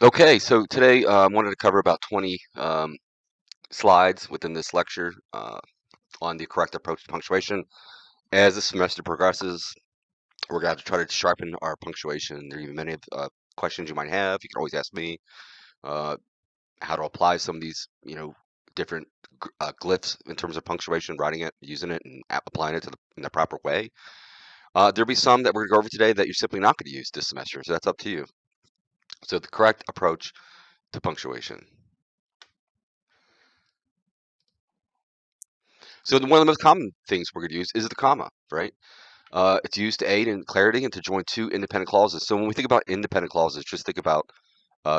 Okay, so today I wanted to cover about 20 slides within this lecture on the correct approach to punctuation. As the semester progresses, we're going to have to try to sharpen our punctuation. There are even many questions you might have. You can always ask me uh, how to apply some of these, different glyphs in terms of punctuation, writing it, using it, and applying it in the proper way. There'll be some that we're going to go over today that you're simply not going to use this semester, so that's up to you. So the correct approach to punctuation. So one of the most common things we're going to use is the comma, right? It's used to aid in clarity and to join two independent clauses. So when we think about independent clauses, just think about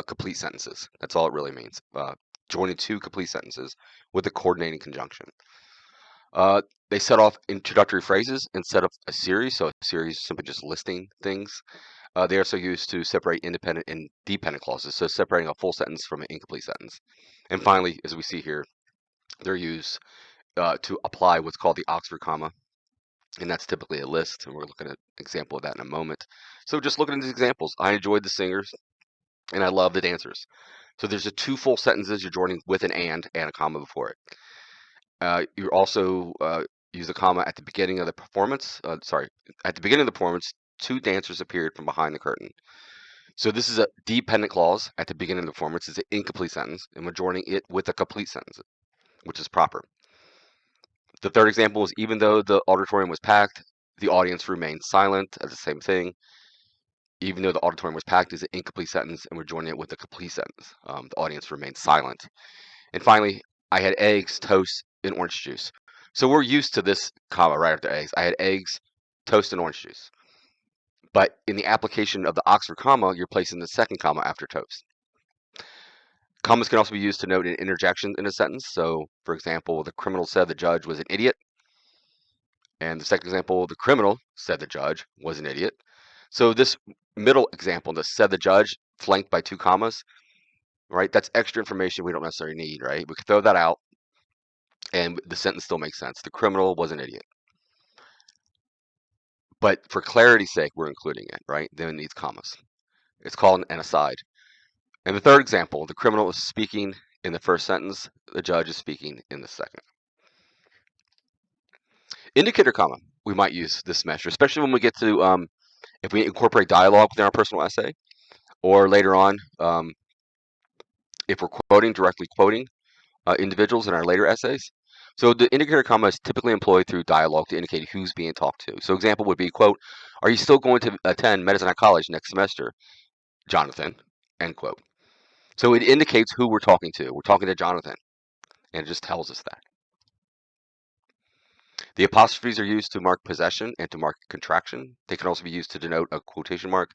complete sentences. That's all it really means. Joining two complete sentences with a coordinating conjunction. Uh, they set off introductory phrases instead of a series. So a series is simply just listing things. They also used to separate independent and dependent clauses. So separating a full sentence from an incomplete sentence. And finally, as we see here, they're used to apply what's called the Oxford comma, and that's typically a list, and we're looking at an example of that in a moment. So just looking at these examples, I enjoyed the singers, and I love the dancers. So there's two full sentences you're joining with an and a comma before it. You also use a comma at the beginning of the performance. At the beginning of the performance, two dancers appeared from behind the curtain. So this is a dependent clause at the beginning of the performance. It's an incomplete sentence, and we're joining it with a complete sentence, which is proper. The third example is even though the auditorium was packed, the audience remained silent. That's the same thing. Even though the auditorium was packed is an incomplete sentence, and we're joining it with a complete sentence. The audience remained silent. And finally, I had eggs, toast, and orange juice. So we're used to this comma right after eggs. I had eggs, toast, and orange juice. But in the application of the Oxford comma, you're placing the second comma after toast. Commas can also be used to note an interjection in a sentence. So, for example, the criminal said the judge was an idiot. And the second example, the criminal said the judge was an idiot. So this middle example, the said the judge, flanked by two commas, right? That's extra information we don't necessarily need, right? We could throw that out and the sentence still makes sense. The criminal was an idiot. But for clarity's sake, we're including it, right? Then it needs commas. It's called an aside. And the third example, the criminal is speaking in the first sentence, the judge is speaking in the second. Indicator comma we might use this semester, especially when we get to if we incorporate dialogue within our personal essay, or later on, if we're directly quoting individuals in our later essays. So the indicator comma is typically employed through dialogue to indicate who's being talked to. So example would be, quote, are you still going to attend medicine at college next semester, Jonathan, end quote. So it indicates who we're talking to. We're talking to Jonathan, and it just tells us that. The apostrophes are used to mark possession and to mark contraction. They can also be used to denote a quotation mark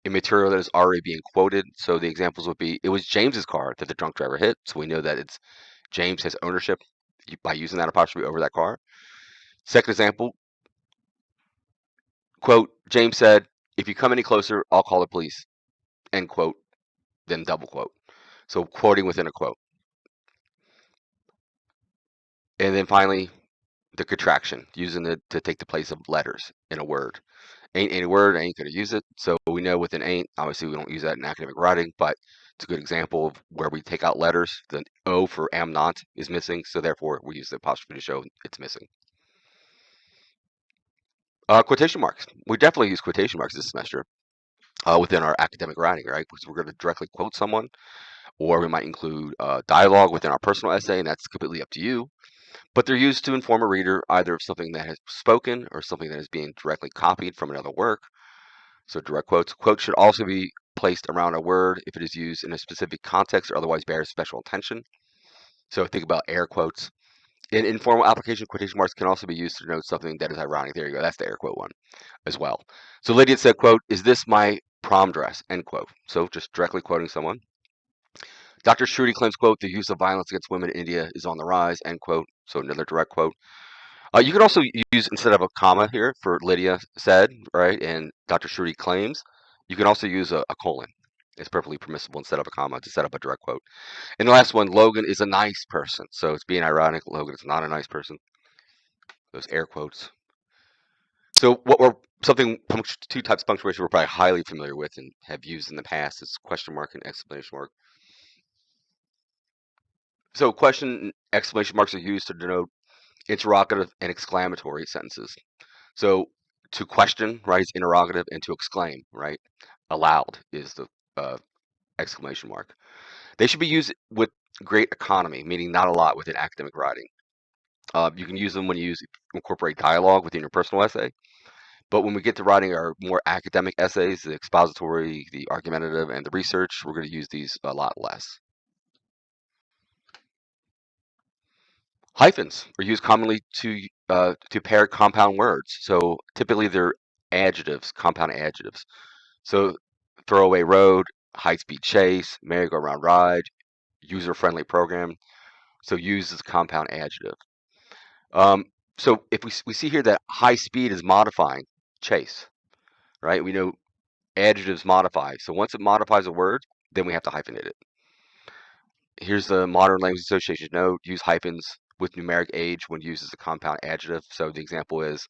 in material that is already being quoted. So the examples would be, it was James's car that the drunk driver hit. So we know that it's James has ownership by using that apostrophe over that car. Second example, quote, James said, if you come any closer, I'll call the police, end quote, then double quote. So quoting within a quote. And then finally, the contraction, using it to take the place of letters in a word. Ain't any word, ain't going to use it. So we know with an ain't, obviously we don't use that in academic writing, but it's a good example of where we take out letters. The O for am not is missing, so therefore we use the apostrophe to show it's missing. Quotation marks. We definitely use quotation marks this semester within our academic writing, right? Because we're going to directly quote someone, or we might include dialogue within our personal essay, and that's completely up to you. But they're used to inform a reader either of something that has spoken or something that is being directly copied from another work. So direct quotes. Quotes should also be placed around a word if it is used in a specific context or otherwise bears special attention. So think about air quotes. In informal application, quotation marks can also be used to denote something that is ironic. There you go. That's the air quote one as well. So Lydia said, quote, is this my prom dress, end quote. So just directly quoting someone. Dr. Shruti claims, quote, the use of violence against women in India is on the rise, end quote. So another direct quote. You can also use, instead of a comma here for Lydia said, right, and Dr. Shruti claims, you can also use a colon. It's perfectly permissible instead of a comma to set up a direct quote. And the last one, Logan is a nice person. So it's being ironic. Logan is not a nice person. Those air quotes. So what we're something two types of punctuation we're probably highly familiar with and have used in the past is question mark and exclamation mark. So question and exclamation marks are used to denote interrogative and exclamatory sentences. So to question, right, is interrogative, and to exclaim, right, aloud is the uh, exclamation mark. They should be used with great economy, meaning not a lot within academic writing. You can use them when you incorporate dialogue within your personal essay. But when we get to writing our more academic essays, the expository, the argumentative, and the research, we're going to use these a lot less. Hyphens are used commonly to pair compound words. So typically they're adjectives, compound adjectives. So throwaway road, high-speed chase, merry-go-round ride, user-friendly program. So used as a compound adjective. Um, so if we see here that high speed is modifying chase, right? We know adjectives modify. So once it modifies a word, then we have to hyphenate it. Here's the modern language association note: use hyphens with numeric age when used as a compound adjective. So the example is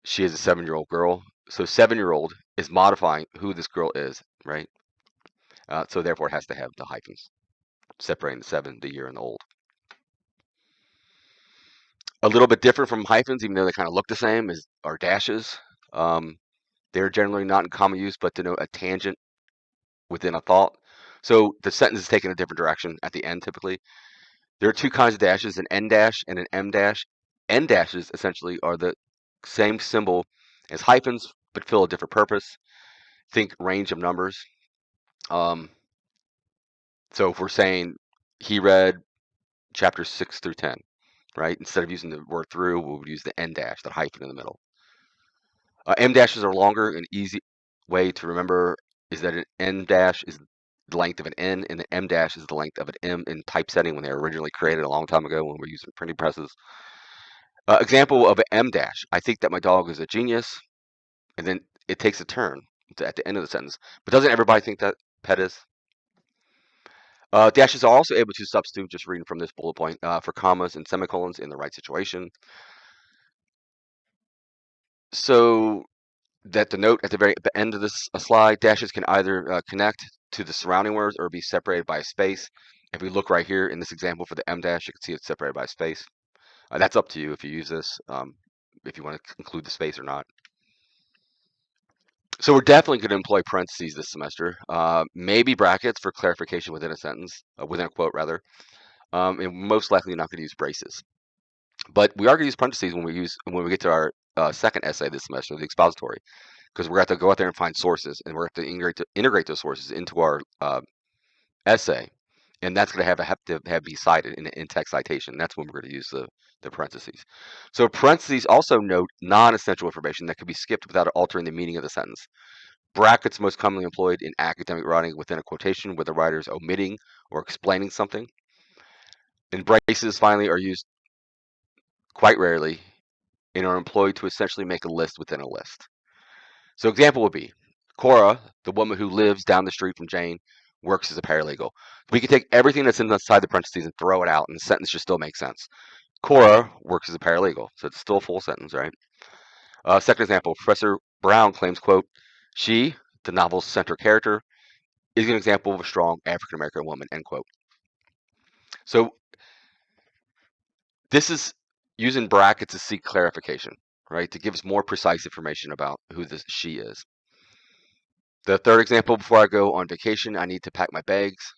she is a 7-year-old girl. So 7-year-old is modifying who this girl is, right? So therefore it has to have the hyphens separating the 7, the year, and the old. A little bit different from hyphens, even though they kind of look the same, is are dashes. Um, they're generally not in common use, but denote a tangent within a thought. So the sentence is taken a different direction at the end typically. There are two kinds of dashes, an N dash and an M dash. N dashes essentially are the same symbol as hyphens, but fill a different purpose. Think range of numbers. Um, so if we're saying he read chapters 6 through 10, right? Instead of using the word through, we would use the N dash, that hyphen in the middle. M dashes are longer. An easy way to remember is that an N dash is the length of an N, and the M dash is the length of an M in typesetting when they were originally created a long time ago when we were using printing presses. Example of an M dash: I think that my dog is a genius, and then it takes a turn at the end of the sentence. But doesn't everybody think that pet is? Dashes are also able to substitute, just reading from this bullet point, for commas and semicolons in the right situation. So that the note at the very end of this slide, dashes can either connect to the surrounding words or be separated by a space. If we look right here in this example for the M dash, you can see it's separated by a space. That's up to you if you use this, if you want to include the space or not. So we're definitely going to employ parentheses this semester, maybe brackets for clarification within a sentence, within a quote rather, and most likely not going to use braces. But we are going to use parentheses when we get to our second essay this semester, the expository, because we're going to have to go out there and find sources, and we're going to have to integrate those sources into our essay, and that's going to have be cited in an in-text citation. That's when we're going to use the parentheses. So parentheses also note non-essential information that could be skipped without altering the meaning of the sentence. Brackets most commonly employed in academic writing within a quotation where the writer is omitting or explaining something. And braces, finally, are used quite rarely and are employed to essentially make a list within a list. So example would be Cora, the woman who lives down the street from Jane, works as a paralegal. We could take everything that's inside the parentheses and throw it out, and the sentence should still make sense. Cora works as a paralegal, so it's still a full sentence, right? Second example, Professor Brown claims, quote, she, the novel's central character, is an example of a strong African American woman, end quote. So this is using brackets to seek clarification, right? To give us more precise information about who this she is. The third example: before I go on vacation, I need to pack my bags,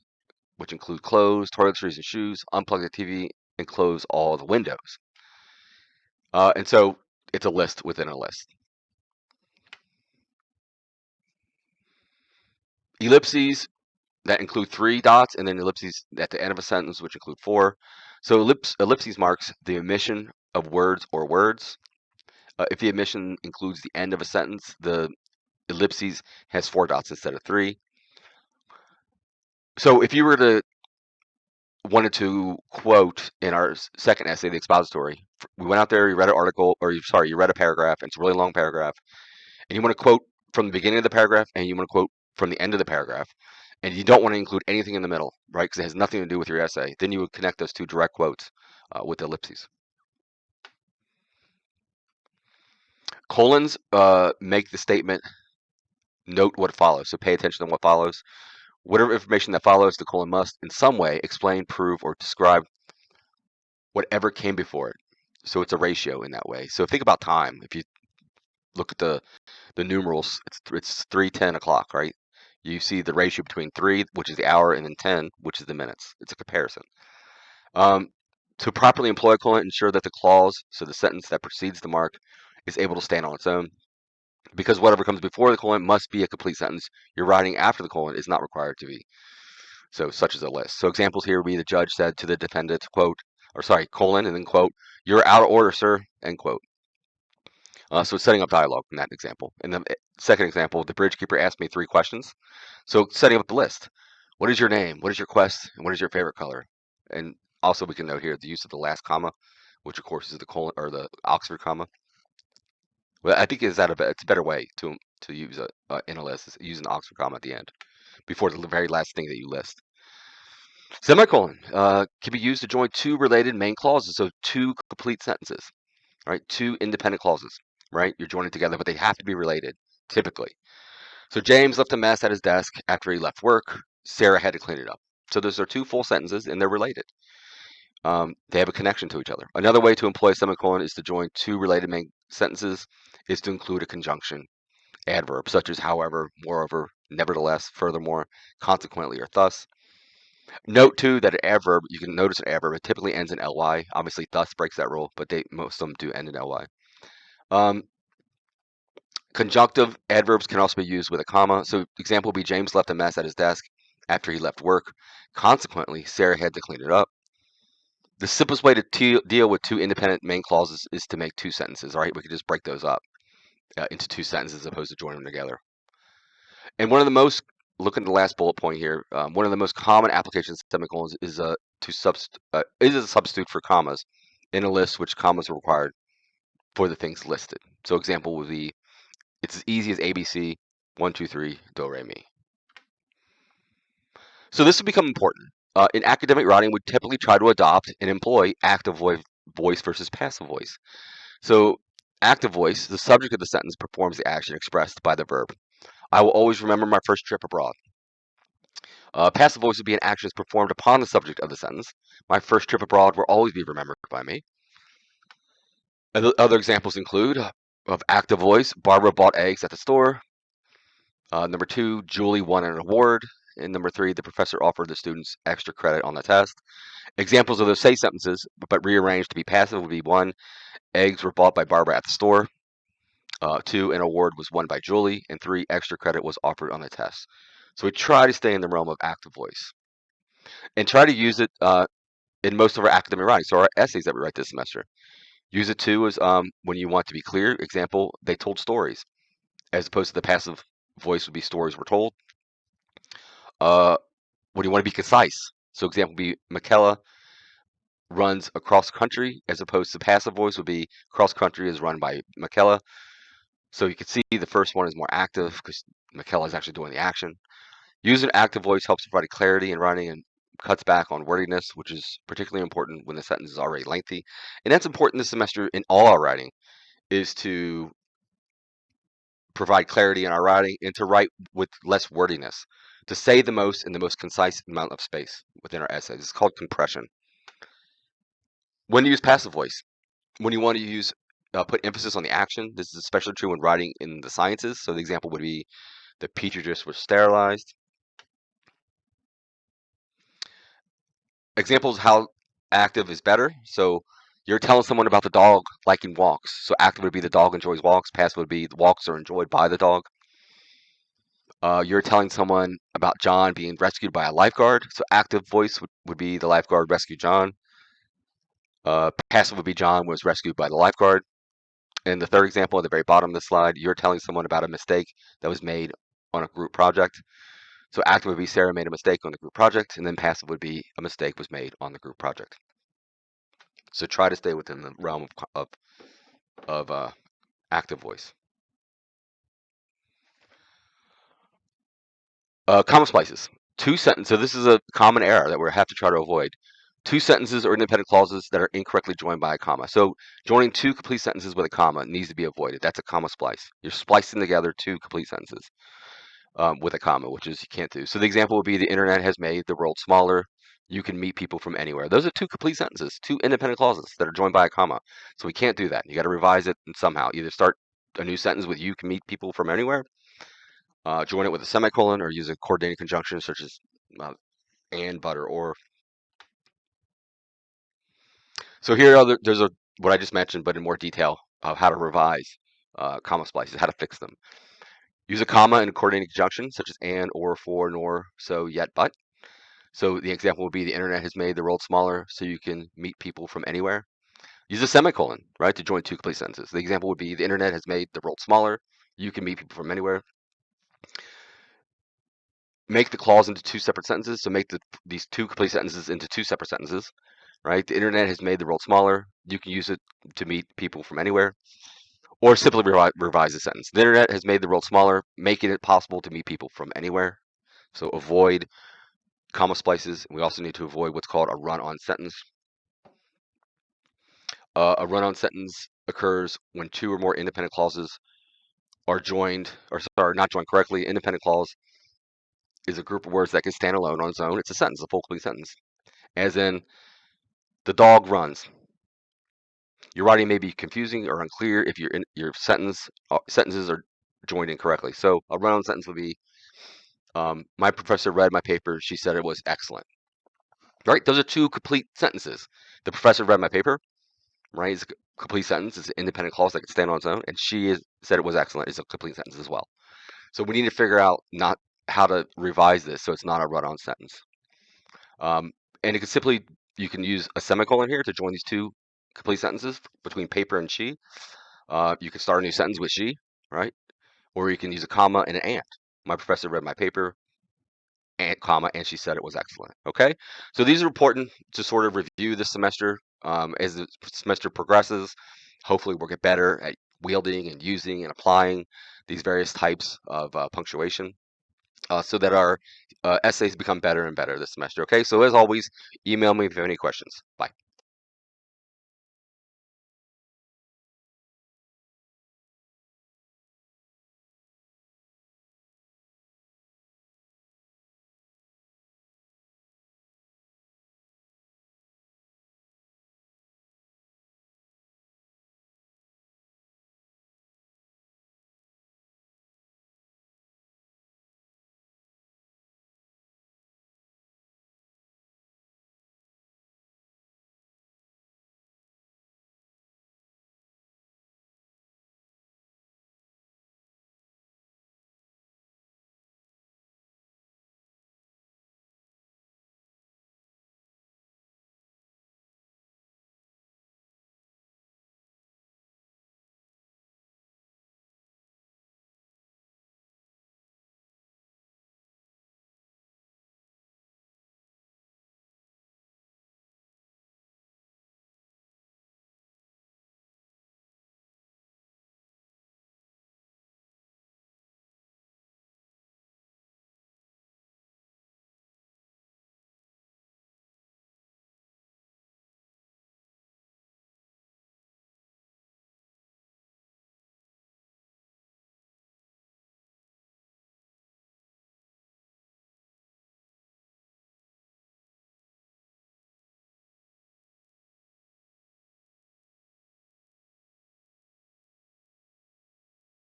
which include clothes, toiletries, and shoes, unplug the TV, and close all the windows. And so it's a list within a list. Ellipses that include 3 dots, and then ellipses at the end of a sentence, which include 4. So ellipses marks the omission of words or words. If the omission includes the end of a sentence, the ellipses has 4 dots instead of 3. So if you were to wanted to quote in our second essay, the expository, we went out there, you read an article, or you read a paragraph, and it's a really long paragraph, and you want to quote from the beginning of the paragraph, and you want to quote from the end of the paragraph, and you don't want to include anything in the middle, right? Because it has nothing to do with your essay. Then you would connect those two direct quotes with ellipses. Colons make the statement, note what follows. So pay attention to what follows. Whatever information that follows, the colon must in some way explain, prove, or describe whatever came before it. So it's a ratio in that way. So think about time. If you look at the numerals, it's 3, 10 o'clock, right? You see the ratio between 3, which is the hour, and then 10, which is the minutes. It's a comparison. Um, to properly employ a colon, ensure that the clause, so the sentence that precedes the mark, is able to stand on its own. Because whatever comes before the colon must be a complete sentence. Your writing after the colon is not required to be. So, such as a list. So, examples here would be the judge said to the defendant, quote, or sorry, colon, and then quote, "You're out of order, sir," end quote. So, it's setting up dialogue in that example. In the second example, the bridge keeper asked me 3 questions. So, setting up the list. What is your name? What is your quest? And what is your favorite color? And also, we can note here the use of the last comma, which of course is the colon or the Oxford comma. Well, I think it's a better way to use in a list is use an Oxford comma at the end before the very last thing that you list. Semicolon can be used to join 2 related main clauses, so 2 complete sentences, right? 2 independent clauses, right? You're joining together, but they have to be related, typically. So James left a mess at his desk after he left work. Sarah had to clean it up. So those are 2 full sentences, and they're related. They have a connection to each other. Another way to employ a semicolon is to join 2 related main sentences is to include a conjunction adverb, such as however, moreover, nevertheless, furthermore, consequently, or thus. Note too that an adverb, you can notice an adverb, it typically ends in ly. Obviously, thus breaks that rule, but most of them do end in ly. Conjunctive adverbs can also be used with a comma. So, example would be James left a mess at his desk after he left work. Consequently, Sarah had to clean it up. The simplest way to deal with 2 independent main clauses is to make 2 sentences, right? We could just break those up into 2 sentences as opposed to joining them together. And one of the most, look at the last bullet point here, one of the most common applications of semicolons is a substitute for commas in a list which commas are required for the things listed. So example would be, it's as easy as ABC, 1, 2, 3, do, re, mi. So this will become important. In academic writing, we typically try to adopt and employ active voice versus passive voice. So active voice, the subject of the sentence performs the action expressed by the verb. I will always remember my first trip abroad. Passive voice would be an action that's performed upon the subject of the sentence. My first trip abroad will always be remembered by me. Other examples include of active voice, Barbara bought eggs at the store. Number 2, Julie won an award. And number 3, the professor offered the students extra credit on the test. Examples of those say sentences, but rearranged to be passive would be 1, eggs were bought by Barbara at the store. 2, an award was won by Julie. And 3, extra credit was offered on the test. So we try to stay in the realm of active voice and try to use it in most of our academic writing. So our essays that we write this semester. Use it too as when you want to be clear. Example, they told stories, as opposed to the passive voice would be stories were told. When you want to be concise. So example would be Michaela runs across country, as opposed to passive voice would be cross country is run by Michaela. So you can see the first one is more active because Michaela is actually doing the action. Using active voice helps provide clarity in writing and cuts back on wordiness, which is particularly important when the sentence is already lengthy. And that's important this semester in all our writing, is to provide clarity in our writing and to write with less wordiness, to say the most in the most concise amount of space within our essays. It's called compression. When to use passive voice? When you want to use put emphasis on the action. This is especially true when writing in the sciences. So the example would be the petri dish was sterilized. Examples how active is better. So you're telling someone about the dog liking walks. So active would be the dog enjoys walks. Passive would be the walks are enjoyed by the dog. You're telling someone about John being rescued by a lifeguard. So active voice would be the lifeguard rescued John. Passive would be John was rescued by the lifeguard. And the third example at the very bottom of the slide, you're telling someone about a mistake that was made on a group project. So active would be Sarah made a mistake on the group project, and then passive would be a mistake was made on the group project. So try to stay within the realm of active voice. Comma splices. 2 sentences. So this is a common error that we have to try to avoid. Two sentences or independent clauses that are incorrectly joined by a comma. So joining two complete sentences with a comma needs to be avoided. That's a comma splice. You're splicing together two complete sentences with a comma, which is you can't do. So the example would be the internet has made the world smaller. You can meet people from anywhere. Those are two complete sentences, two independent clauses that are joined by a comma. So we can't do that. You got to revise it and somehow either start a new sentence with you can meet people from anywhere, join it with a semicolon, or use a coordinating conjunction such as and, but, or. So here there's what I just mentioned, but in more detail of how to revise comma splices, how to fix them. Use a comma in a coordinating conjunction such as and, or, for, nor, so, yet, but. So the example would be the internet has made the world smaller so you can meet people from anywhere. Use a semicolon, right, to join two complete sentences. The example would be the internet has made the world smaller. You can meet people from anywhere. Make the clause into two separate sentences. So make these two complete sentences into two separate sentences, right? The internet has made the world smaller. You can use it to meet people from anywhere. Or simply revise the sentence. The internet has made the world smaller, making it possible to meet people from anywhere. So avoid comma splices. We also need to avoid what's called a run-on sentence. A run-on sentence occurs when two or more independent clauses are joined, or sorry, not joined correctly. Independent clause is a group of words that can stand alone on its own. It's a sentence, a full complete sentence. As in, the dog runs. Your writing may be confusing or unclear if your sentences are joined incorrectly. So a run-on sentence would be, my professor read my paper. She said it was excellent. Right? Those are two complete sentences. The professor read my paper. Right? It's a complete sentence. It's an independent clause that can stand on its own. And said it was excellent. It's a complete sentence as well. So we need to figure out not how to revise this so it's not a run-on sentence. And you can use a semicolon here to join these two complete sentences between paper and she. You can start a new sentence with she, right? Or you can use a comma and an and. My professor read my paper, and comma, and she said it was excellent. Okay, so these are important to sort of review this semester. As the semester progresses, hopefully we'll get better at wielding and using and applying these various types of punctuation. So that our essays become better and better this semester. Okay, so as always, email me if you have any questions. Bye.